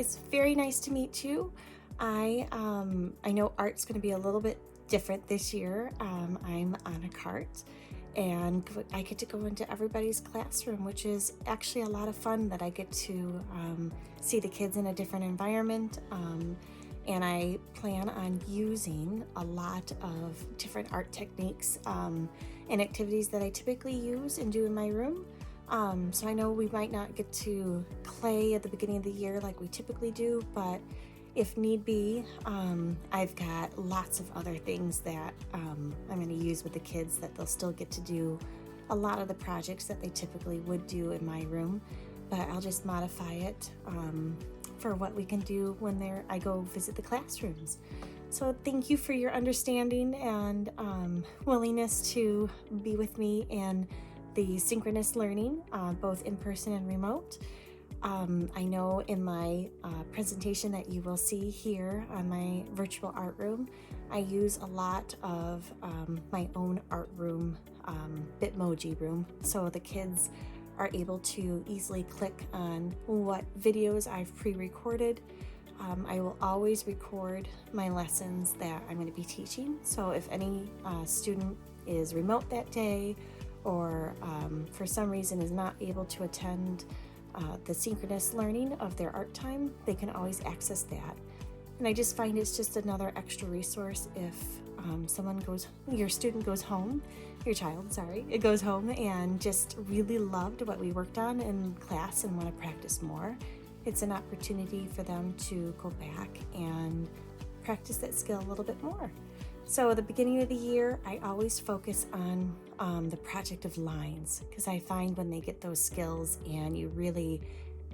it's very nice to meet you. I know art's going to be a little bit different this year. I'm on a cart, and I get to go into everybody's classroom, which is actually a lot of fun. That I get to see the kids in a different environment. And I plan on using a lot of different art techniques and activities that I typically use and do in my room. So I know we might not get to clay at the beginning of the year like we typically do, but if need be, I've got lots of other things that I'm going to use with the kids that they'll still get to do a lot of the projects that they typically would do in my room, but I'll just modify it for what we can do when I go visit the classrooms. So thank you for your understanding and willingness to be with me in the synchronous learning, both in person and remote. I know in my presentation that you will see here on my virtual art room, I use a lot of my own art room, Bitmoji room, so the kids are able to easily click on what videos I've pre-recorded. I will always record my lessons that I'm going to be teaching, so if any student is remote that day or for some reason is not able to attend the synchronous learning of their art time, they can always access that. And I just find it's just another extra resource if your student goes home, your child, sorry, it goes home and just really loved what we worked on in class and want to practice more. It's an opportunity for them to go back and practice that skill a little bit more. So at the beginning of the year, I always focus on the project of lines, because I find when they get those skills and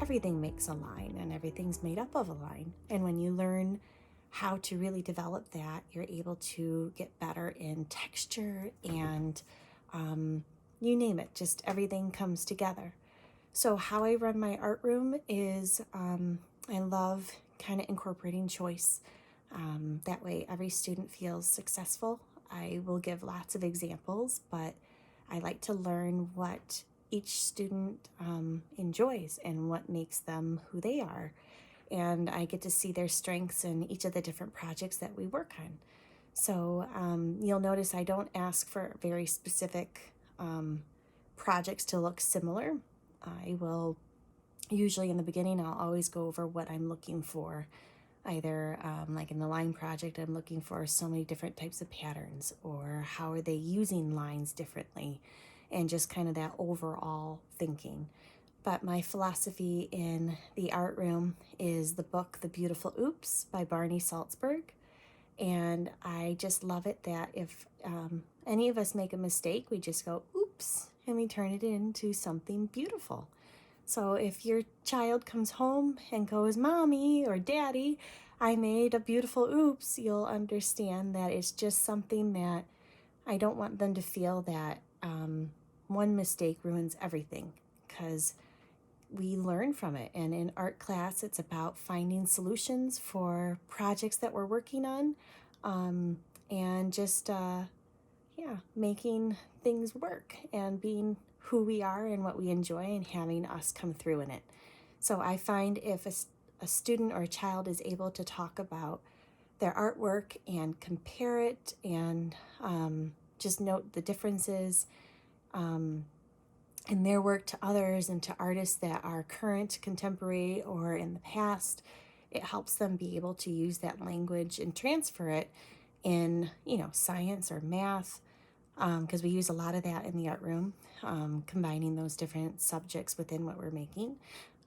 everything makes a line and everything's made up of a line. And when you learn how to really develop that, you're able to get better in texture and you name it, just everything comes together. So how I run my art room is I love kind of incorporating choice. That way every student feels successful. I will give lots of examples, but I like to learn what each student enjoys and what makes them who they are. And I get to see their strengths in each of the different projects that we work on. So you'll notice I don't ask for very specific projects to look similar. I will usually in the beginning, I'll always go over what I'm looking for. Either like in the line project, I'm looking for so many different types of patterns, or how are they using lines differently, and just kind of that overall thinking. But my philosophy in the art room is the book The Beautiful Oops by Barney Salzberg. And I just love it that if any of us make a mistake, we just go, oops, and we turn it into something beautiful. So if your child comes home and goes, Mommy or Daddy, I made a beautiful oops, you'll understand that it's just something that I don't want them to feel that one mistake ruins everything, because we learn from it. And in art class, it's about finding solutions for projects that we're working on and just, making things work and being who we are and what we enjoy and having us come through in it. So I find if a student or a child is able to talk about their artwork and compare it and just note the differences in their work to others and to artists that are current, contemporary, or in the past, it helps them be able to use that language and transfer it in, science or math, because we use a lot of that in the art room, combining those different subjects within what we're making.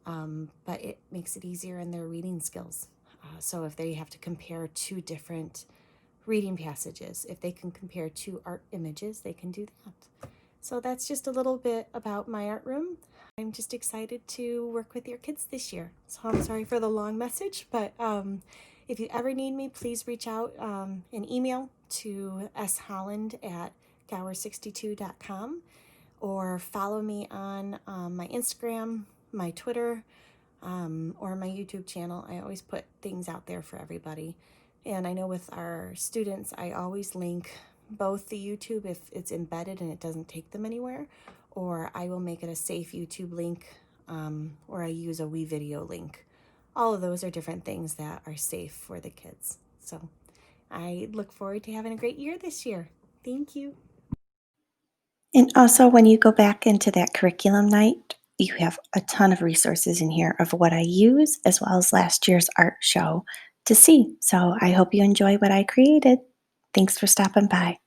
But it makes it easier in their reading skills. So if they have to compare two different reading passages, if they can compare two art images, they can do that. So that's just a little bit about my art room. I'm just excited to work with your kids this year. So I'm sorry for the long message, but if you ever need me, please reach out an email to sholland@gower62.com, or follow me on my Instagram, my Twitter, or my YouTube channel. I always put things out there for everybody. And I know with our students, I always link both the YouTube if it's embedded and it doesn't take them anywhere, or I will make it a safe YouTube link, or I use a WeVideo link all of those are different things that are safe for the kids. So I look forward to having a great year this year. Thank you. And also, when you go back into that curriculum night, you have a ton of resources in here of what I use, as well as last year's art show to see. So I hope you enjoy what I created. Thanks for stopping by.